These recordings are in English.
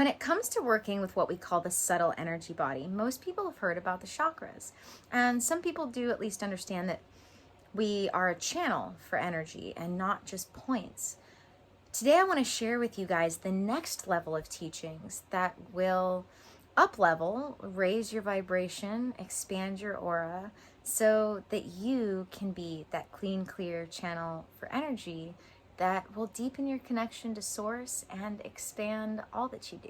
When it comes to working with what we call the subtle energy body, most people have heard about the chakras. And some people do at least understand that we are a channel for energy and not just points. Today I want to share with you guys the next level of teachings that will up-level, raise your vibration, expand your aura, so that you can be that clean, clear channel for energy that will deepen your connection to source and expand all that you do.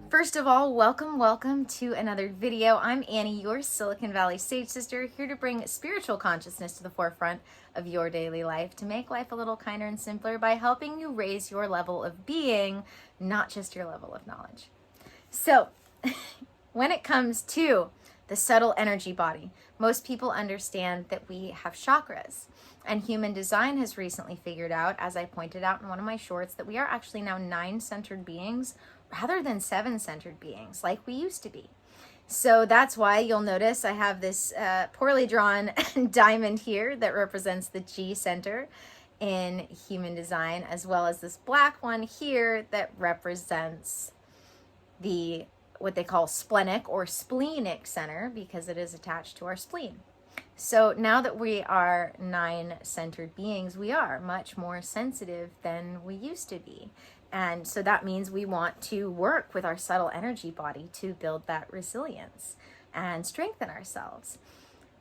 First of all, welcome to another video. I'm Annie, your Silicon Valley Sage Sister, here to bring spiritual consciousness to the forefront of your daily life, to make life a little kinder and simpler by helping you raise your level of being, not just your level of knowledge. So, when it comes to the subtle energy body, most people understand that we have chakras. And human design has recently figured out, as I pointed out in one of my shorts, that we are actually now 9-centered beings rather than 7-centered beings like we used to be. So that's why you'll notice I have this poorly drawn diamond here that represents the G center in human design, as well as this black one here that represents the what they call splenic or splenic center, because it is attached to our spleen. So now that we are 9-centered beings, we are much more sensitive than we used to be. And so that means we want to work with our subtle energy body to build that resilience and strengthen ourselves.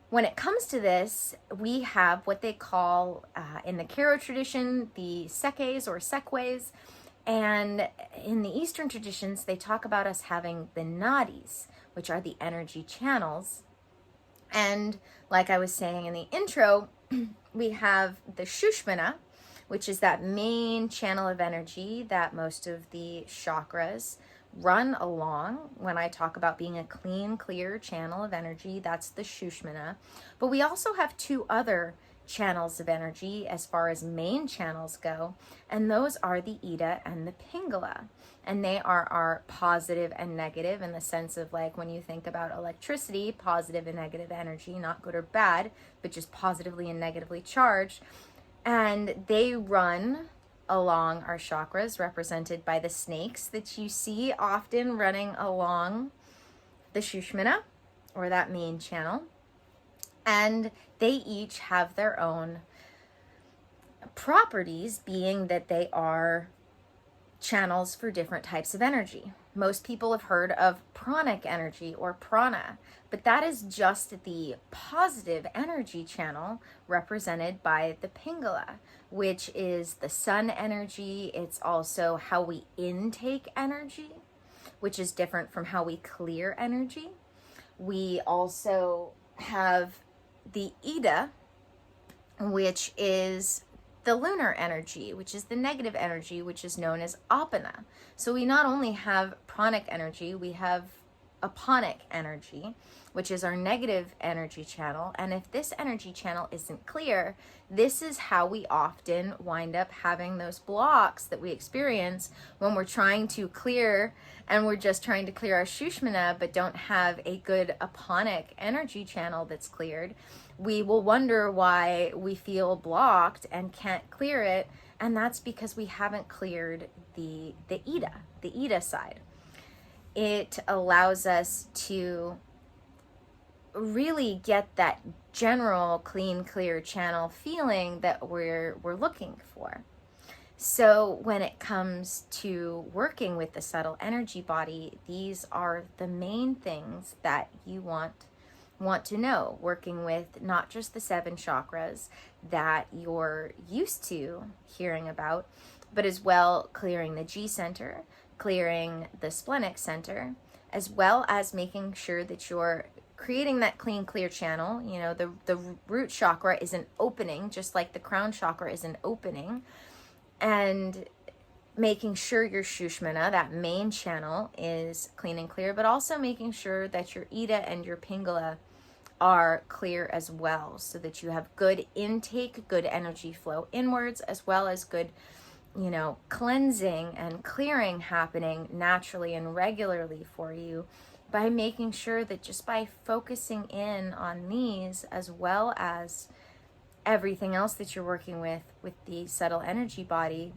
When it comes to this, we have what they call, in the Karo tradition, the sekes or sekways. And in the Eastern traditions, they talk about us having the nadis, which are the energy channels. And like I was saying in the intro, we have the Shushmana, which is that main channel of energy that most of the chakras run along. When I talk about being a clean, clear channel of energy, that's the Shushmana. But we also have two other channels of energy as far as main channels go, and those are the Ida and the Pingala. And they are our positive and negative, in the sense of, like, when you think about electricity, positive and negative energy, not good or bad, but just positively and negatively charged. And they run along our chakras, represented by the snakes that you see often running along the Shushmana, or that main channel. And they each have their own properties, being that they are channels for different types of energy. Most people have heard of pranic energy or prana, but that is just the positive energy channel represented by the Pingala, which is the sun energy. It's also how we intake energy, which is different from how we clear energy. We also have the Ida, which is the lunar energy, which is the negative energy, which is known as apana. So we not only have pranic energy, we have aponic energy, which is our negative energy channel. And if this energy channel isn't clear, this is how we often wind up having those blocks that we experience when we're trying to clear, and we're just trying to clear our Shushmana, but don't have a good aponic energy channel that's cleared. We will wonder why we feel blocked and can't clear it, and that's because we haven't cleared the Ida side. It allows us to really get that general clean, clear channel feeling that we're looking for. So when it comes to working with the subtle energy body, these are the main things that you want to know, working with not just the 7 chakras that you're used to hearing about, but as well clearing the G center, clearing the splenic center, as well as making sure that you're creating that clean, clear channel. You know, the root chakra is an opening, just like the crown chakra is an opening, and making sure your Shushmana, that main channel, is clean and clear, but also making sure that your Ida and your Pingala are clear as well, so that you have good intake, good energy flow inwards, as well as good, cleansing and clearing happening naturally and regularly for you, by making sure that just by focusing in on these, as well as everything else that you're working with the subtle energy body,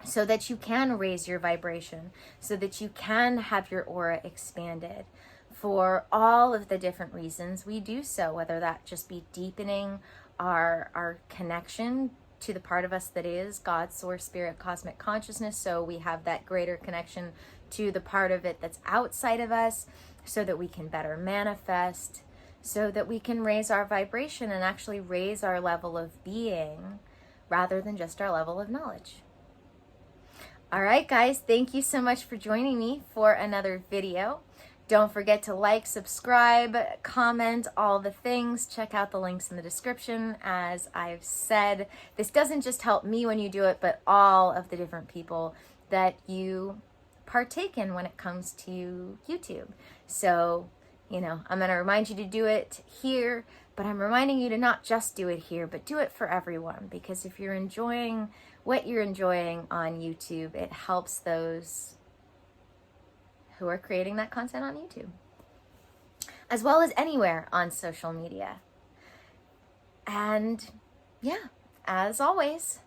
so that you can raise your vibration, so that you can have your aura expanded. For all of the different reasons we do so, whether that just be deepening our connection to the part of us that is God, source, spirit, cosmic consciousness, so we have that greater connection to the part of it that's outside of us, so that we can better manifest, so that we can raise our vibration and actually raise our level of being rather than just our level of knowledge. All right, guys, thank you so much for joining me for another video. Don't forget to like, subscribe, comment, all the things. Check out the links in the description. As I've said, this doesn't just help me when you do it, but all of the different people that you partake in when it comes to YouTube. So, I'm going to remind you to do it here, but I'm reminding you to not just do it here, but do it for everyone. Because if you're enjoying what you're enjoying on YouTube, it helps those who are creating that content on YouTube, as well as anywhere on social media. And yeah, as always,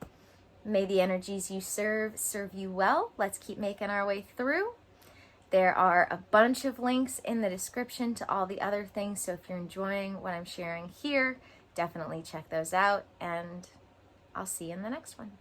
may the energies you serve you well. Let's keep making our way through. There are a bunch of links in the description to all the other things, so if you're enjoying what I'm sharing here, definitely check those out, and I'll see you in the next one.